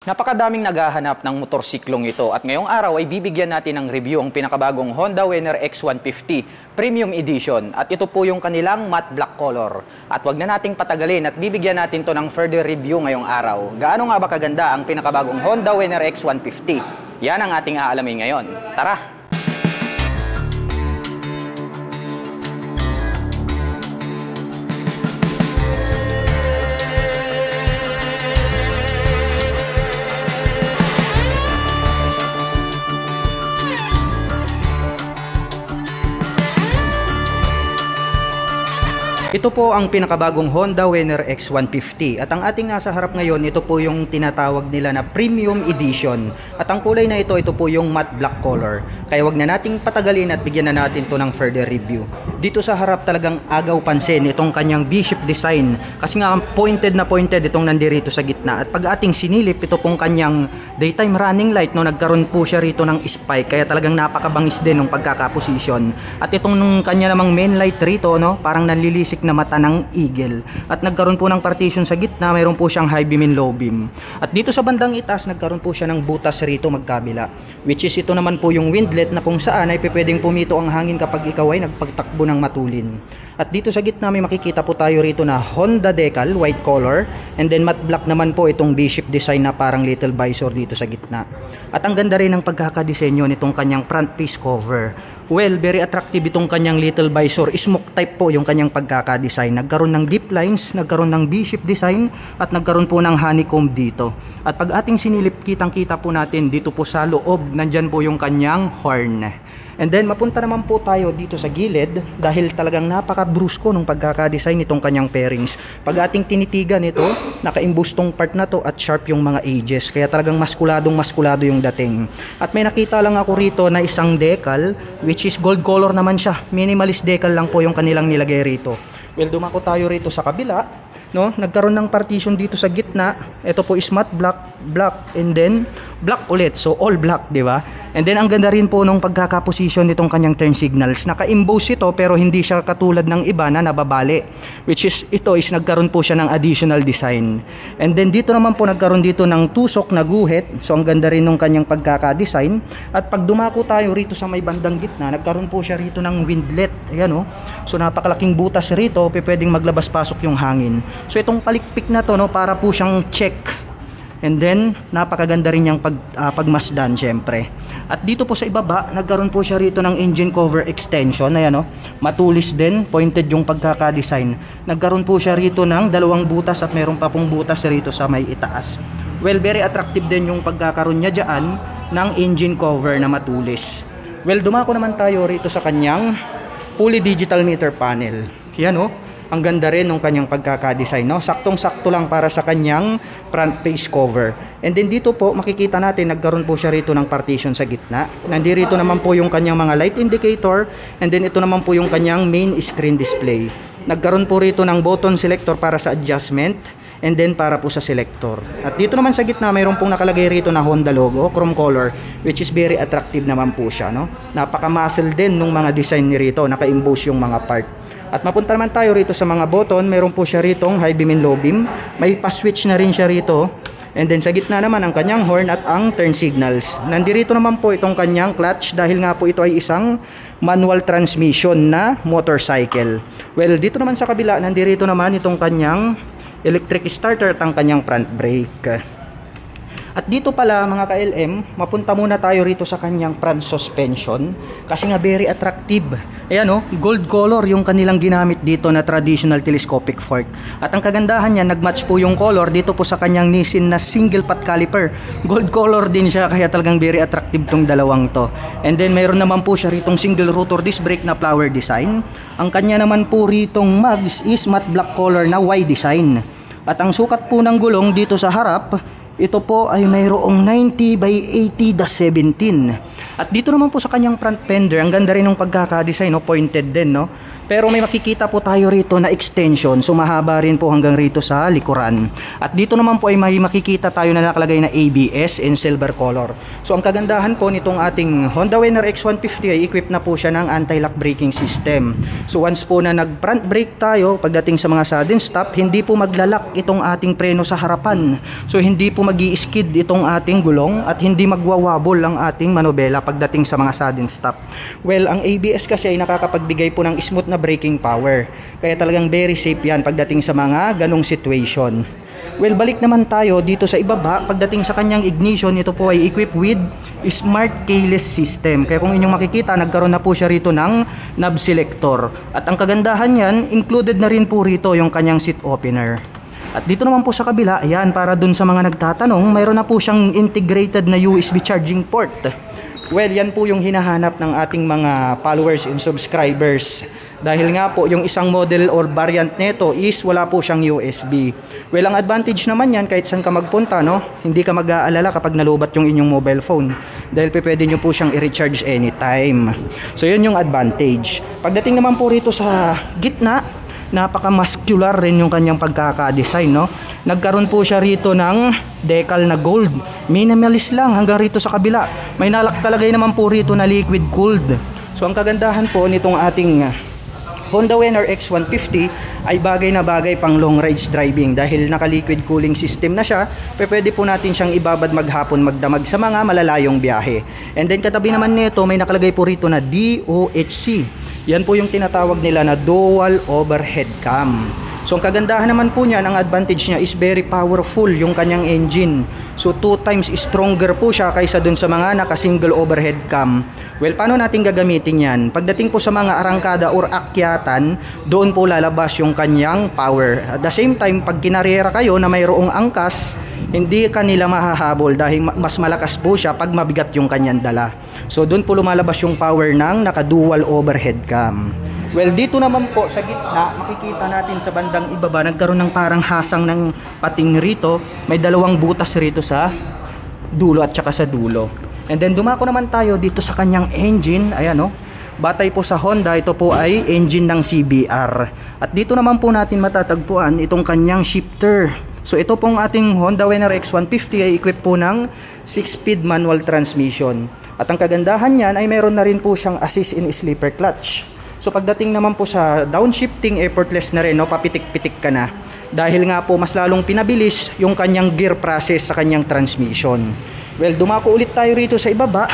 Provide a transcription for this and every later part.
Napakadaming naghahanap ng motorsiklong ito at ngayong araw ay bibigyan natin ng review ang pinakabagong Honda Winner X150 Premium Edition at ito po yung kanilang matte black color. At wag na nating patagalin at bibigyan natin to ng further review ngayong araw. Gaano nga ba kaganda ang pinakabagong Honda Winner X150? Yan ang ating aalamin ngayon. Tara! Ito po ang pinakabagong Honda Winner X150 at ang ating nasa harap ngayon, ito po yung tinatawag nila na Premium Edition at ang kulay na ito po yung matte black color. Kaya wag na nating patagalin at bigyan na natin to ng further review. Dito sa harap talagang agaw pansin itong kanyang V-shape design kasi nga pointed na pointed itong nandirito sa gitna at pag ating sinilip ito pong kanyang daytime running light, no, nagkaroon po siya rito ng spike kaya talagang napakabangis din ng pagkakaposisyon at itong nung kanya namang main light rito, no, parang nanlilisik na mata ng eagle at nagkaroon po ng partition sa gitna, mayroon po siyang high beam and low beam at dito sa bandang itaas nagkaroon po siya ng butas rito magkabila, which is ito naman po yung windlet na kung saan ay pwedeng pumito ang hangin kapag ikaw ay nagpagtakbo ng matulin. At dito sa gitna may makikita po tayo rito na Honda decal, white color, and then matte black naman po itong V-shape design na parang little visor dito sa gitna. At ang ganda rin ng pagkakadesenyo nitong kanyang front piece cover. Well, very attractive itong kanyang little visor. Smoke type po yung kanyang pagkakadesign. Nagkaroon ng deep lines, nagkaroon ng V-shape design, at nagkaroon po ng honeycomb dito. At pag ating sinilip, kitang-kita po natin dito po sa loob, nandyan po yung kanyang horn. And then mapunta naman po tayo dito sa gilid dahil talagang napaka-brusko nung pagkakadesign nitong kanyang pairings. Pag ating tinitigan ito, naka-imbus tong part na to at sharp yung mga edges. Kaya talagang maskulado yung dating. At may nakita lang ako rito na isang decal which is gold color naman siya. Minimalist decal lang po yung kanilang nilagay rito. Well, dumako tayo rito sa kabila, no? Nagkaroon ng partition dito sa gitna. Ito po is matte black, and then black ulit. So all black, di ba? And then ang ganda rin po nung pagkakaposisyon nitong kanyang turn signals. Naka-emboss ito pero hindi siya katulad ng iba na nababali. Which is ito is nagkaroon po siya ng additional design. And then dito naman po nagkaroon dito ng tusok na guhit. So ang ganda rin nung kanyang pagkakadesign. At pag dumako tayo rito sa may bandang gitna, nagkaroon po siya rito ng windlet. Ayan, oh. So napakalaking butas rito, pwedeng maglabas-pasok yung hangin. So itong palikpik na to, no, para po siyang check. And then napakaganda rin yung pagmasdan syempre. At dito po sa ibaba, nagkaroon po siya rito ng engine cover extension. Ayan, no? Matulis din, pointed yung pagkakadesign. Nagkaroon po siya rito ng dalawang butas at meron pa pong butas rito sa may itaas. Well, very attractive din yung pagkakaroon niya dyan ng engine cover na matulis. Well, dumako naman tayo rito sa kanyang fully digital meter panel. Yan, no? Ang ganda rin ng kanyang pagkakadesign, no? Saktong-sakto lang para sa kanyang front face cover. And then dito po makikita natin nagkaroon po siya rito ng partition sa gitna. Nandito naman po yung kanyang mga light indicator, and then ito naman po yung kanyang main screen display. Nagkaroon po rito ng button selector para sa adjustment, and then para po sa selector. At dito naman sa gitna mayroon pong nakalagay rito na Honda logo, chrome color, which is very attractive naman po siya, no? Napaka-muscle din nung mga design ni rito, naka-emboss yung mga part. At mapunta naman tayo rito sa mga button, mayroon po siya ritong high beam and low beam. May pa-switch na rin siya rito. And then sa gitna naman ang kanyang horn at ang turn signals. Nandirito naman po itong kanyang clutch dahil nga po ito ay isang manual transmission na motorcycle. Well, dito naman sa kabila, nandirito naman itong kanyang electric starter at ang kanyang front brake. At dito pala mga ka-LM, mapunta muna tayo rito sa kanyang front suspension kasi nga very attractive. Ayan, oh, gold color yung kanilang ginamit dito na traditional telescopic fork. At ang kagandahan niya, nagmatch po yung color dito po sa kanyang Nissin na single pot caliper. Gold color din siya kaya talagang very attractive tong dalawang to. And then mayroon naman po siya ritong single rotor disc brake na flower design. Ang kanya naman po ritong mags is matte black color na Y design. At ang sukat po ng gulong dito sa harap, ito po ay mayroong 90 by 80-17. At dito naman po sa kanyang front fender, ang ganda rin ng pagkakadesign, no? Pointed din, no? Pero may makikita po tayo rito na extension. So mahaba rin po hanggang rito sa likuran. At dito naman po ay may makikita tayo na nakalagay na ABS in silver color. So ang kagandahan po nitong ating Honda Winner X150 ay equipped na po siya ng anti-lock braking system. So once po na nag front brake tayo, pagdating sa mga sudden stop, hindi po maglalak itong ating preno sa harapan. So hindi po magi-skid itong ating gulong at hindi magwawabol ang ating manobela pagdating sa mga sudden stop. Well, ang ABS kasi ay nakakapagbigay po ng smooth na braking power. Kaya talagang very safe yan pagdating sa mga ganong situation. Well, balik naman tayo dito sa ibaba. Pagdating sa kanyang ignition, ito po ay equipped with smart keyless system. Kaya kung inyong makikita, nagkaroon na po siya rito ng knob selector. At ang kagandahan yan, included na rin po rito yung kanyang seat opener. At dito naman po sa kabila, ayan, para dun sa mga nagtatanong, mayroon na po siyang integrated na USB charging port. Well, yan po yung hinahanap ng ating mga followers and subscribers. Dahil nga po, yung isang model or variant nito is wala po siyang USB. Well, ang advantage naman yan, kahit saan ka magpunta, no? Hindi ka mag-aalala kapag nalubat yung inyong mobile phone. Dahil pwede nyo po siyang i-recharge anytime. So, yun yung advantage. Pagdating naman po rito sa gitna, napaka-muscular rin yung kanyang pagkaka-design, no? Nagkaroon po siya rito ng decal na gold. Minimalist lang hanggang rito sa kabila. May nakalagay naman po rito na liquid cooled. So, ang kagandahan po nitong ating Honda Winner X150 ay bagay na bagay pang long rides driving dahil naka-liquid cooling system na siya. Pwede po natin siyang ibabad maghapon magdamag sa mga malalayong biyahe. And then katabi naman nito may nakalagay po rito na DOHC. Yan po yung tinatawag nila na dual overhead cam. So ang kagandahan naman po niya, ang advantage niya is very powerful yung kanyang engine. So 2 times stronger po siya kaysa dun sa mga naka-single overhead cam. Well, paano natin gagamitin yan? Pagdating po sa mga arangkada or akyatan, doon po lalabas yung kanyang power. At the same time, pag kinarera kayo na mayroong angkas, hindi kanila mahahabol dahil mas malakas po siya pag mabigat yung kanyang dala. So doon po lumalabas yung power ng naka-dual overhead cam. Well, dito naman po sa gitna, makikita natin sa bandang ibaba, nagkaroon ng parang hasang ng pating rito. May dalawang butas rito sa dulo at saka sa dulo. And then dumako naman tayo dito sa kanyang engine. Ayan, oh. Batay po sa Honda, ito po ay engine ng CBR. At dito naman po natin matatagpuan itong kanyang shifter. So ito pong ating Honda Winner X150 ay equipped po ng 6-speed manual transmission. At ang kagandahan niyan ay meron na rin po siyang assist in sleeper clutch. So pagdating naman po sa downshifting, effortless na rin, no? Papitik-pitik ka na. Dahil nga po mas lalong pinabilis yung kanyang gear process sa kanyang transmission. Well, dumako ulit tayo rito sa ibaba.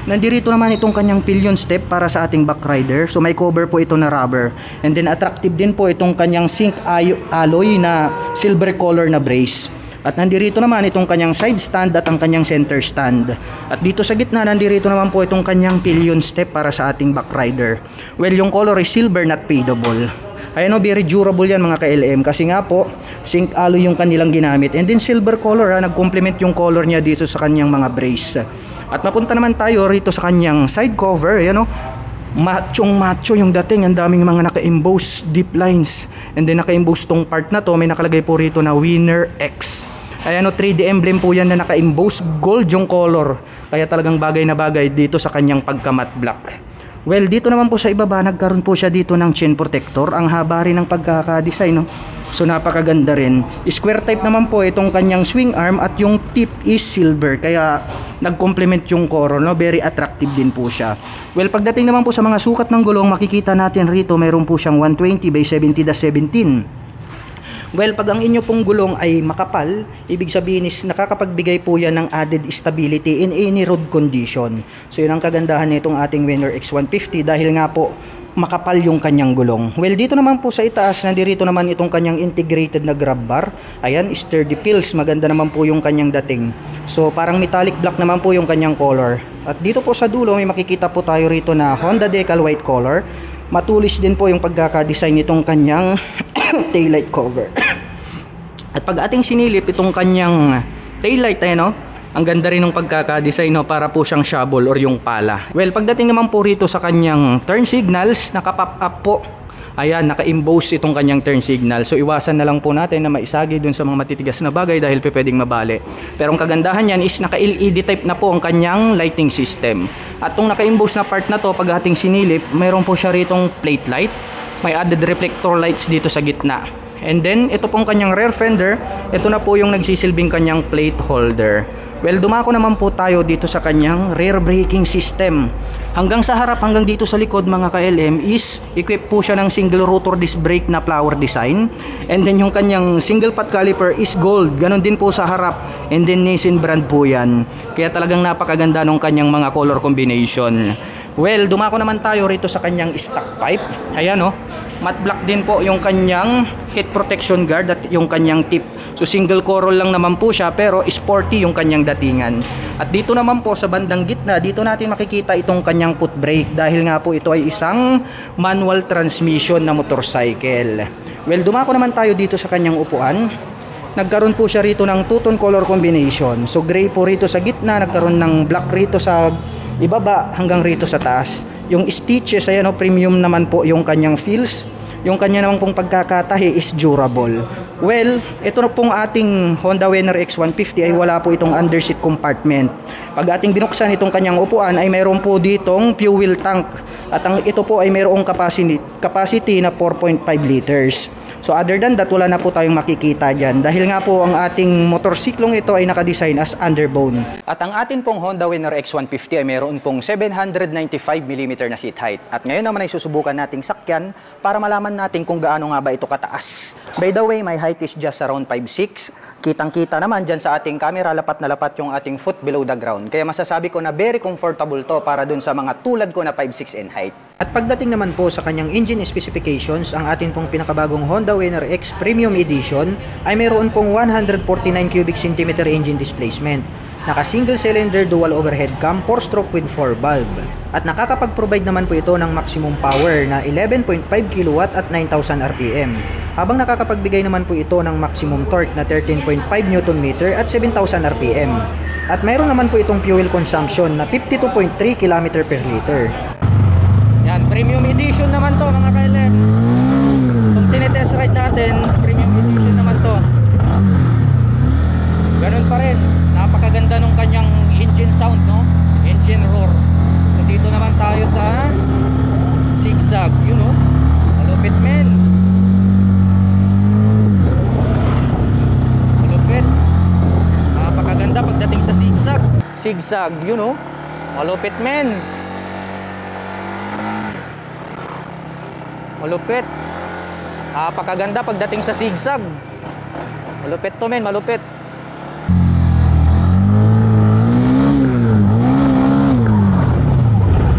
Nandirito naman itong kanyang pillion step para sa ating back rider. So may cover po ito na rubber. And then attractive din po itong kanyang zinc alloy na silver color na brace. At nandirito naman itong kanyang side stand at ang kanyang center stand. At dito sa gitna, nandirito naman po itong kanyang pillion step para sa ating back rider. Well, yung color is silver, not fadable. Ayan, very durable yan mga ka-LM kasi nga po zinc alloy yung kanilang ginamit. And then silver color, nag-complement yung color niya dito sa kanyang mga brace. At mapunta naman tayo rito sa kanyang side cover. Ayan, machong macho yung dating. Ang daming mga naka-emboss deep lines. And then naka-emboss tong part na to. May nakalagay po rito na Winner X. Ayan, 3D emblem po yan na naka-emboss gold yung color. Kaya talagang bagay na bagay dito sa kanyang pagka-matte black. Well, dito naman po sa ibaba, nagkaroon po siya dito ng chain protector. Ang haba rin ng pagkaka-design, no? So napakaganda rin. Square type naman po itong kanyang swing arm at yung tip is silver. Kaya nag-complement yung color, no? Very attractive din po siya. Well, pagdating naman po sa mga sukat ng gulong, makikita natin rito mayroon po siyang 120/70/17. Well, pag ang inyo pong gulong ay makapal, ibig sabihin is nakakapagbigay po yan ng added stability in any road condition. So yun ang kagandahan nitong ating Winner X150 dahil nga po makapal yung kanyang gulong. Well, dito naman po sa itaas, nandirito naman itong kanyang integrated na grab bar. Ayan, sturdy pills, maganda naman po yung kanyang dating. So parang metallic black naman po yung kanyang color. At dito po sa dulo, may makikita po tayo rito na Honda Decal white color. Matulis din po yung pagkaka-design nitong kanyang taillight cover. At pag ating sinilip itong kanyang taillight, ayan, no? Ang ganda rin ng pagkaka-design, no? Para po siyang shovel or yung pala. Well, pagdating naman po rito sa kanyang turn signals, naka-pop up po. Ayan, naka-emboss itong kanyang turn signal. So iwasan na lang po natin na maisagi dun sa mga matitigas na bagay dahil pwedeng mabali. Pero ang kagandahan yan is naka-LED type na po ang kanyang lighting system. At itong naka-emboss na part na to, pag ating sinilip, mayroon po siya ritong plate light. May added reflector lights dito sa gitna. And then, ito pong kanyang rear fender. Ito na po yung nagsisilbing kanyang plate holder. Well, dumako naman po tayo dito sa kanyang rear braking system. Hanggang sa harap, hanggang dito sa likod mga ka-LM is equipped po siya ng single rotor disc brake na flower design. And then yung kanyang single pot caliper is gold. Ganon din po sa harap. And then Nissin brand po yan. Kaya talagang napakaganda ng kanyang mga color combination. Well, dumako naman tayo rito sa kanyang stock pipe. Ayan o. Matte black din po yung kanyang heat protection guard at yung kanyang tip. So single coral lang naman po siya pero sporty yung kanyang datingan. At dito naman po sa bandang gitna, dito natin makikita itong kanyang foot brake dahil nga po ito ay isang manual transmission na motorcycle. Well, dumako naman tayo dito sa kanyang upuan. Nagkaroon po siya rito ng two-tone color combination. So gray po rito sa gitna, nagkaroon ng black rito sa ibaba hanggang rito sa taas. Yung stitches, ayan o, premium naman po yung kanyang feels. Yung kanya naman pong pagkakatahi is durable. Well, ito na pong ating Honda Vener X150 ay wala po itong underseat compartment. Pag ating binuksan itong kanyang upuan ay mayroon po ditong fuel tank. At ito po ay mayroong capacity na 4.5 liters. So other than that, wala na po tayong makikita dyan. Dahil nga po ang ating motorsiklong ito ay nakadesign as underbone. At ang atin pong Honda Vener X150 ay mayroon pong 795mm na seat height. At ngayon naman ay susubukan nating sakyan para malaman natin kung gaano nga ba ito kataas. By the way, my height is just around 5'6". Kitang-kita naman dyan sa ating camera, lapat na lapat yung ating foot below the ground. Kaya masasabi ko na very comfortable to para dun sa mga tulad ko na 5'6" in height. At pagdating naman po sa kanyang engine specifications, ang atin pong pinakabagong Honda Vener X Premium Edition ay mayroon pong 149 cubic centimeter engine displacement. Naka single cylinder dual overhead cam 4-stroke with 4 valve. At nakakapag-provide naman po ito ng maximum power na 11.5 kW at 9,000 RPM. Habang nakakapagbigay naman po ito ng maximum torque na 13.5 Nm at 7,000 RPM. At mayroon naman po itong fuel consumption na 52.3 km per liter. Yan, premium edition naman to mga ka-LM. Kung tinetest ride natin, premium edition naman to. Ganun pa rin, napakaganda nung kanyang engine sound, no? Engine roar. So dito naman tayo sa zigzag, you know. Malupit men. Malupit. Napakaganda pagdating sa zigzag. Zigzag, you know. Malupit men. Malupit. Napakaganda pagdating sa zigzag. Malupit to men, malupit.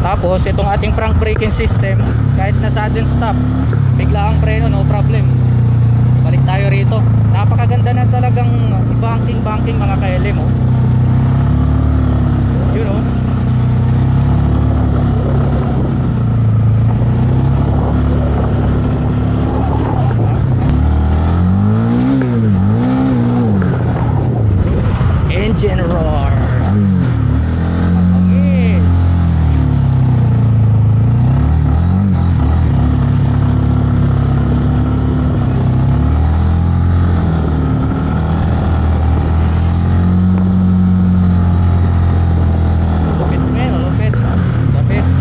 Tapos itong ating front braking system, kahit na sudden stop, bigla ang preno, no problem. Balik tayo rito. Napakaganda na talagang banking mga ka-LM, oh. You know. Engine roar. Yes. Lupit men, lupit. The best.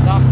Duck.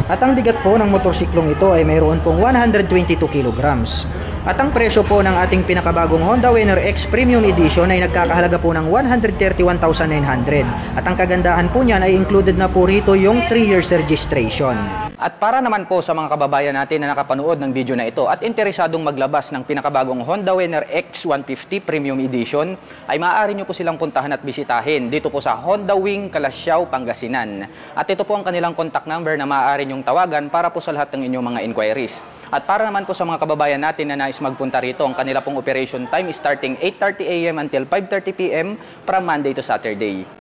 At ang bigat po ng motorsiklong ito ay mayroon pong 122 kilograms. At ang presyo po ng ating pinakabagong Honda Vener X Premium Edition ay nagkakahalaga po ng 131,900. At ang kagandahan po niyan ay included na po rito yung 3 years registration. At para naman po sa mga kababayan natin na nakapanood ng video na ito at interesadong maglabas ng pinakabagong Honda Vener X150 Premium Edition, ay maaari nyo po silang puntahan at bisitahin dito po sa Honda Wing, Calasiao, Pangasinan. At ito po ang kanilang contact number na maaari nyong tawagan para po sa lahat ng inyong mga inquiries. At para naman po sa mga kababayan natin na nais magpunta rito, ang kanila pong operation time is starting 8:30 AM until 5:30 PM from Monday to Saturday.